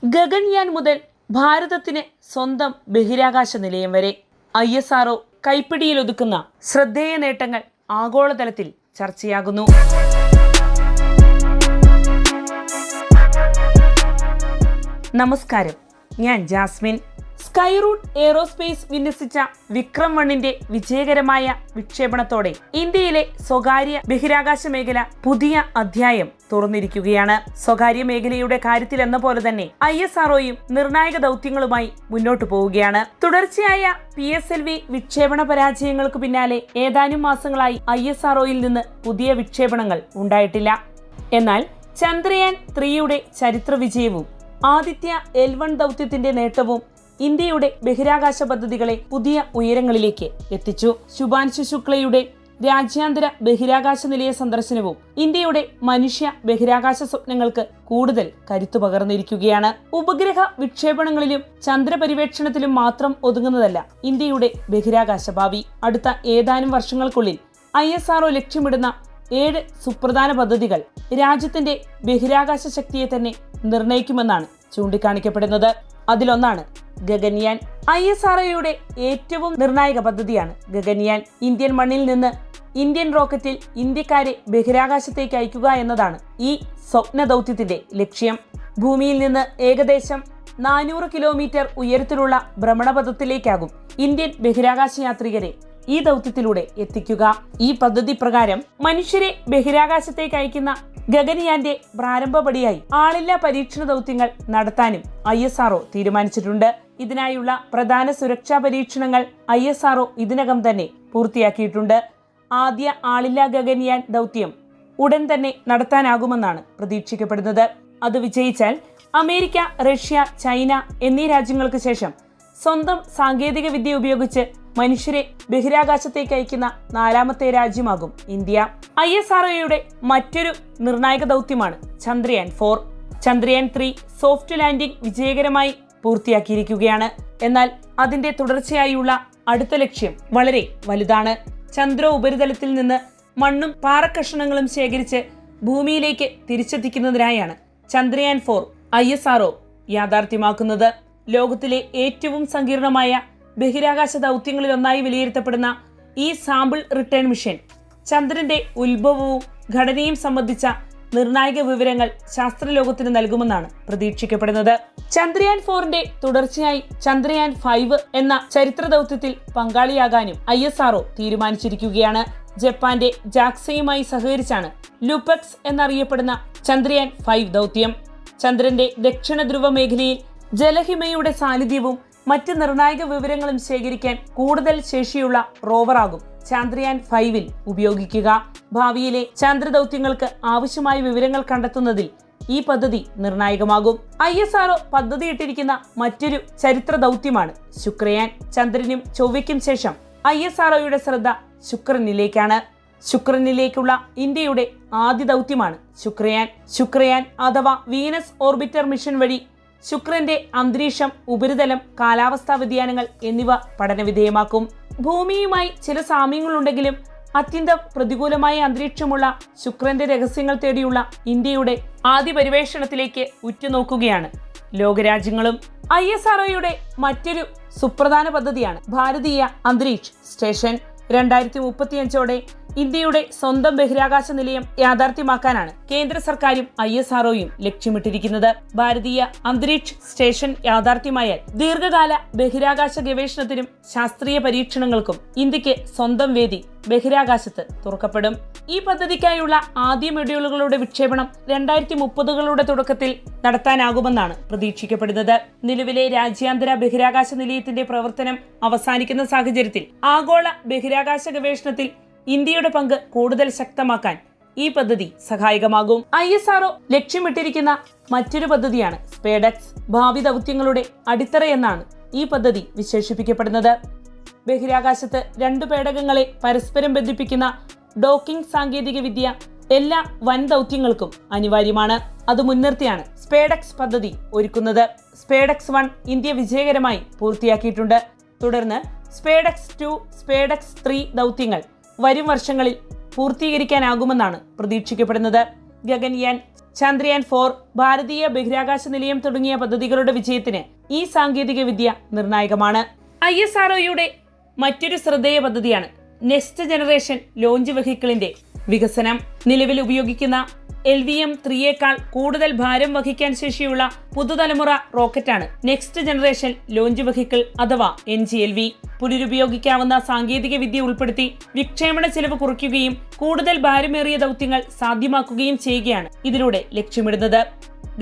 ഗഗൻയാൻ മുതൽ ഭാരതത്തിന് സ്വന്തം ബഹിരാകാശ നിലയം വരെ ISRO കൈപ്പിടിയിലൊതുക്കുന്ന ശ്രദ്ധേയ നേട്ടങ്ങൾ ആഗോളതലത്തിൽ ചർച്ചയാകുന്നു. നമസ്കാരം, ഞാൻ ജാസ്മിൻ. സ്കൈറൂട്ട് എയ്റോസ്പേസ് വിന്യസിച്ച വിക്രം 1ന്റെ വിജയകരമായ വിക്ഷേപണത്തോടെ ഇന്ത്യയിലെ സ്വകാര്യ ബഹിരാകാശ മേഖല പുതിയ അധ്യായം തുറന്നിരിക്കുകയാണ്. സ്വകാര്യ മേഖലയുടെ കാര്യത്തിലെന്ന പോലെ തന്നെ ISROയും നിർണായക ദൗത്യങ്ങളുമായി മുന്നോട്ടു പോവുകയാണ്. തുടർച്ചയായ PSLV വിക്ഷേപണ പരാജയങ്ങൾക്ക് പിന്നാലെ ഏതാനും മാസങ്ങളായി ISROയിൽ നിന്ന് പുതിയ വിക്ഷേപണങ്ങൾ ഉണ്ടായിട്ടില്ല. എന്നാൽ ചന്ദ്രയാൻ 3യുടെ ചരിത്ര വിജയവും ആദിത്യ L1 ദൗത്യത്തിന്റെ നേട്ടവും ഇന്ത്യയുടെ ബഹിരാകാശ പദ്ധതികളെ പുതിയ ഉയരങ്ങളിലേക്ക് എത്തിച്ചു. ശുഭാൻശു ശുക്ലയുടെ രാജ്യാന്തര ബഹിരാകാശ നിലയ സന്ദർശനവും ഇന്ത്യയുടെ മനുഷ്യ ബഹിരാകാശ സ്വപ്നങ്ങൾക്ക് കൂടുതൽ കരുത്തു പകർന്നിരിക്കുകയാണ്. ഉപഗ്രഹ വിക്ഷേപണങ്ങളിലും ചന്ദ്രപര്യവേക്ഷണത്തിലും മാത്രം ഒതുങ്ങുന്നതല്ല ഇന്ത്യയുടെ ബഹിരാകാശ ഭാവി. അടുത്ത ഏതാനും വർഷങ്ങൾക്കുള്ളിൽ ISRO ലക്ഷ്യമിടുന്ന 7 സുപ്രധാന പദ്ധതികൾ രാജ്യത്തിന്റെ ബഹിരാകാശ ശക്തിയെ തന്നെ നിർണയിക്കുമെന്നാണ് ചൂണ്ടിക്കാണിക്കപ്പെടുന്നത്. അതിലൊന്നാണ് ഗഗൻയാൻ. ISROയുടെ ഏറ്റവും നിർണായക പദ്ധതിയാണ് ഗഗൻയാൻ. ഇന്ത്യൻ മണ്ണിൽ നിന്ന് ഇന്ത്യൻ റോക്കറ്റിൽ ഇന്ത്യക്കാരെ ബഹിരാകാശത്തേക്ക് അയക്കുക എന്നതാണ് ഈ സ്വപ്ന ദൗത്യത്തിന്റെ ലക്ഷ്യം. ഭൂമിയിൽ നിന്ന് ഏകദേശം 400 കിലോമീറ്റർ ഉയരത്തിലുള്ള ഭ്രമണപഥത്തിലേക്കാകും ഇന്ത്യൻ ബഹിരാകാശ യാത്രികരെ ഈ ദൗത്യത്തിലൂടെ എത്തിക്കുക. ഈ പദ്ധതി പ്രകാരം മനുഷ്യരെ ബഹിരാകാശത്തേക്ക് അയക്കുന്ന ഗഗൻയാന്റെ പ്രാരംഭപടിയായി ആളില്ലാ പരീക്ഷണ ദൗത്യങ്ങൾ നടത്താനും ISRO തീരുമാനിച്ചിട്ടുണ്ട്. ഇതിനായുള്ള പ്രധാന സുരക്ഷാ പരീക്ഷണങ്ങൾ ISRO ഇതിനകം തന്നെ പൂർത്തിയാക്കിയിട്ടുണ്ട്. ആദ്യ ആളില്ലാ ഗഗൻയാൻ ദൗത്യം ഉടൻ തന്നെ നടത്താനാകുമെന്നാണ് പ്രതീക്ഷിക്കപ്പെടുന്നത്. അത് വിജയിച്ചാൽ അമേരിക്ക, റഷ്യ, ചൈന എന്നീ രാജ്യങ്ങൾക്ക് ശേഷം സ്വന്തം സാങ്കേതിക വിദ്യ ഉപയോഗിച്ച് മനുഷ്യരെ ബഹിരാകാശത്തേക്ക് അയക്കുന്ന 4ാമത്തെ രാജ്യമാകും ഇന്ത്യ. ISROയുടെ മറ്റൊരു നിർണായക ദൗത്യമാണ് ചന്ദ്രയാൻ 4. ചന്ദ്രയാൻ 3 സോഫ്റ്റ് ലാൻഡിംഗ് വിജയകരമായി പൂർത്തിയാക്കിയിരിക്കുകയാണ്. എന്നാൽ അതിന്റെ തുടർച്ചയായുള്ള അടുത്ത ലക്ഷ്യം വളരെ വലുതാണ്. ചന്ദ്ര ഉപരിതലത്തിൽ നിന്ന് മണ്ണും പാറക്കഷണങ്ങളും ശേഖരിച്ച് ഭൂമിയിലേക്ക് തിരിച്ചെത്തിക്കുന്നതിനായാണ് ചന്ദ്രയാൻ 4 ISRO യാഥാർത്ഥ്യമാക്കുന്നത്. ലോകത്തിലെ ഏറ്റവും സങ്കീർണമായ ബഹിരാകാശ ദൗത്യങ്ങളിലൊന്നായി വിലയിരുത്തപ്പെടുന്ന ഈ സാമ്പിൾ റിട്ടേൺ മിഷൻ ചന്ദ്രന്റെ ഉത്ഭവവും ഘടനയും സംബന്ധിച്ച നിർണായക വിവരങ്ങൾ ശാസ്ത്രലോകത്തിന് നൽകുമെന്നാണ് പ്രതീക്ഷിക്കപ്പെടുന്നത്. ചന്ദ്രയാൻ 4ന്റെ തുടർച്ചയായി ചന്ദ്രയാൻ 5 എന്ന ചരിത്ര ദൗത്യത്തിൽ പങ്കാളിയാകാനും ISRO തീരുമാനിച്ചിരിക്കുകയാണ്. ജപ്പാന്റെ ജാക്സയുമായി സഹകരിച്ചാണ് ലുപെക്സ് എന്നറിയപ്പെടുന്ന ചന്ദ്രയാൻ 5 ദൗത്യം. ചന്ദ്രന്റെ ദക്ഷിണ ധ്രുവ മേഖലയിൽ ജലഹിമയുടെ സാന്നിധ്യവും മറ്റ് നിർണായക വിവരങ്ങളും ശേഖരിക്കാൻ കൂടുതൽ ശേഷിയുള്ള റോവറാകും ചന്ദ്രയാൻ 5ൽ ഉപയോഗിക്കുക. ഭാവിയിലെ ചന്ദ്രദൗത്യങ്ങൾക്ക് ആവശ്യമായ വിവരങ്ങൾ കണ്ടെത്തുന്നതിൽ ഈ പദ്ധതി നിർണായകമാകും. ISRO പദ്ധതിയിട്ടിരിക്കുന്ന മറ്റൊരു ചരിത്ര ദൗത്യമാണ് ശുക്രയാൻ. ചന്ദ്രനും ചൊവ്വയ്ക്കും ശേഷം ISROയുടെ ശ്രദ്ധ ശുക്രനിലേക്കാണ്. ശുക്രനിലേക്കുള്ള ഇന്ത്യയുടെ ആദ്യ ദൗത്യമാണ് ശുക്രയാൻ. ശുക്രയാൻ അഥവാ വീനസ് ഓർബിറ്റർ മിഷൻ വഴി ശുക്രന്റെ അന്തരീക്ഷം, ഉപരിതലം, കാലാവസ്ഥാ വ്യതിയാനങ്ങൾ എന്നിവ പഠനവിധേയമാക്കും. ഭൂമിയുമായി ചില സാമ്യങ്ങളുണ്ടെങ്കിലും അത്യന്തം പ്രതികൂലമായ അന്തരീക്ഷമുള്ള ശുക്രന്റെ രഹസ്യങ്ങൾ തേടിയുള്ള ഇന്ത്യയുടെ ആദ്യ പര്യവേഷണത്തിലേക്ക് ഉറ്റുനോക്കുകയാണ് ലോകരാജ്യങ്ങളും. ISROയുടെ മറ്റൊരു സുപ്രധാന പദ്ധതിയാണ് ഭാരതീയ അന്തരീക്ഷ സ്റ്റേഷൻ. 2035ഓടെ ഇന്ത്യയുടെ സ്വന്തം ബഹിരാകാശ നിലയം യാഥാർത്ഥ്യമാക്കാനാണ് കേന്ദ്ര സർക്കാരും ISROയും ലക്ഷ്യമിട്ടിരിക്കുന്നത്. ഭാരതീയ അന്തരീക്ഷ സ്റ്റേഷൻ യാഥാർത്ഥ്യമായാൽ ദീർഘകാല ബഹിരാകാശ ഗവേഷണത്തിനും ശാസ്ത്രീയ പരീക്ഷണങ്ങൾക്കും ഇന്ത്യക്ക് സ്വന്തം വേദി ബഹിരാകാശത്ത് തുറക്കപ്പെടും. ഈ പദ്ധതിക്കായുള്ള ആദ്യ മൊഡ്യൂളുകളുടെ വിക്ഷേപണം 2030കളുടെ തുടക്കത്തിൽ നടത്താനാകുമെന്നാണ് പ്രതീക്ഷിക്കപ്പെടുന്നത്. നിലവിലെ രാജ്യാന്തര ബഹിരാകാശ നിലയത്തിന്റെ പ്രവർത്തനം അവസാനിക്കുന്ന സാഹചര്യത്തിൽ ആഗോള ബഹിരാകാശ ഗവേഷണത്തിൽ ഇന്ത്യയുടെ പങ്ക് കൂടുതൽ ശക്തമാക്കാൻ ഈ പദ്ധതി സഹായകമാകും. ISRO ലക്ഷ്യമിട്ടിരിക്കുന്ന മറ്റൊരു പദ്ധതിയാണ് സ്പേഡക്സ്. ഭാവി ദൗത്യങ്ങളുടെ അടിത്തറ എന്നാണ് ഈ പദ്ധതി വിശേഷിപ്പിക്കപ്പെടുന്നത്. ബഹിരാകാശത്ത് 2 പേടകങ്ങളെ പരസ്പരം ബന്ധിപ്പിക്കുന്ന ഡോക്കിംഗ് സാങ്കേതിക വിദ്യ എല്ലാ വൻ ദൗത്യങ്ങൾക്കും അനിവാര്യമാണ്. അത് മുൻനിർത്തിയാണ് സ്പേഡക്സ് പദ്ധതി ഒരുക്കുന്നത്. സ്പേഡക്സ് 1 ഇന്ത്യ വിജയകരമായി പൂർത്തിയാക്കിയിട്ടുണ്ട്. തുടർന്ന് സ്പേഡക്സ് 2, സ്പേഡക്സ് 3 ദൗത്യങ്ങൾ വരും വർഷങ്ങളിൽ പൂർത്തീകരിക്കാനാകുമെന്നാണ് പ്രതീക്ഷിക്കപ്പെടുന്നത്. ഗഗൻയാൻ, ചന്ദ്രയാൻ 4, ഭാരതീയ ബഹിരാകാശ നിലയം തുടങ്ങിയ പദ്ധതികളുടെ വിജയത്തിന് ഈ സാങ്കേതിക വിദ്യ നിർണായകമാണ്. ISROയുടെ മറ്റൊരു ശ്രദ്ധേയ പദ്ധതിയാണ് നെക്സ്റ്റ് ജനറേഷൻ ലോഞ്ച് വെഹിക്കിളിന്റെ വികസനം. നിലവിൽ ഉപയോഗിക്കുന്ന LVM-3യേക്കാൾ കൂടുതൽ ഭാരം വഹിക്കാൻ ശേഷിയുള്ള പുതുതലമുറ റോക്കറ്റാണ് നെക്സ്റ്റ് ജനറേഷൻ ലോഞ്ച് വെഹിക്കിൾ അഥവാ NGLV. പുനരുപയോഗിക്കാവുന്ന സാങ്കേതിക വിദ്യ ഉൾപ്പെടുത്തി വിക്ഷേപണ ചെലവ് കുറയ്ക്കുകയും കൂടുതൽ ഭാരമേറിയ ദൗത്യങ്ങൾ സാധ്യമാക്കുകയും ചെയ്യുകയാണ് ഇതിലൂടെ ലക്ഷ്യമിടുന്നത്.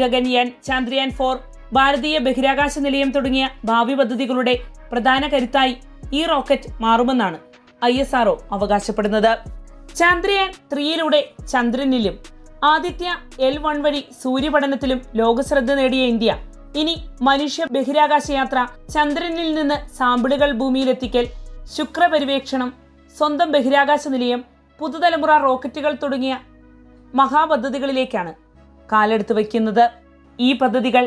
ഗഗൻയാൻ, ചന്ദ്രയാൻ 4, ഭാരതീയ ബഹിരാകാശ നിലയം തുടങ്ങിയ ഭാവി പദ്ധതികളുടെ പ്രധാന കരുത്തായി ഈ റോക്കറ്റ് മാറുമെന്നാണ് ISRO അവകാശപ്പെടുന്നത്. ചന്ദ്രയാൻ 3യിലൂടെ ചന്ദ്രനിലും ആദിത്യ L1 വഴി സൂര്യപഠനത്തിലും ലോകശ്രദ്ധ നേടിയ ഇന്ത്യ ഇനി മനുഷ്യ ബഹിരാകാശ യാത്ര, ചന്ദ്രനിൽ നിന്ന് സാമ്പിളുകൾ ഭൂമിയിലെത്തിക്കൽ, ശുക്രപര്യവേക്ഷണം, സ്വന്തം ബഹിരാകാശ നിലയം, പുതുതലമുറ റോക്കറ്റുകൾ തുടങ്ങിയ മഹാപദ്ധതികളിലേക്കാണ് കാലെടുത്ത് വയ്ക്കുന്നത്. ഈ പദ്ധതികൾ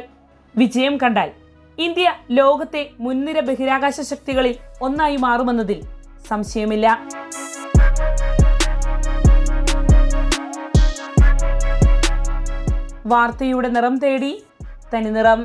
വിജയം കണ്ടാൽ ഇന്ത്യ ലോകത്തെ മുൻനിര ബഹിരാകാശ ശക്തികളിൽ ഒന്നായി മാറുമെന്നതിൽ സംശയമില്ല. വാർത്തയുടെ നിറം തേടി തനിനിറം.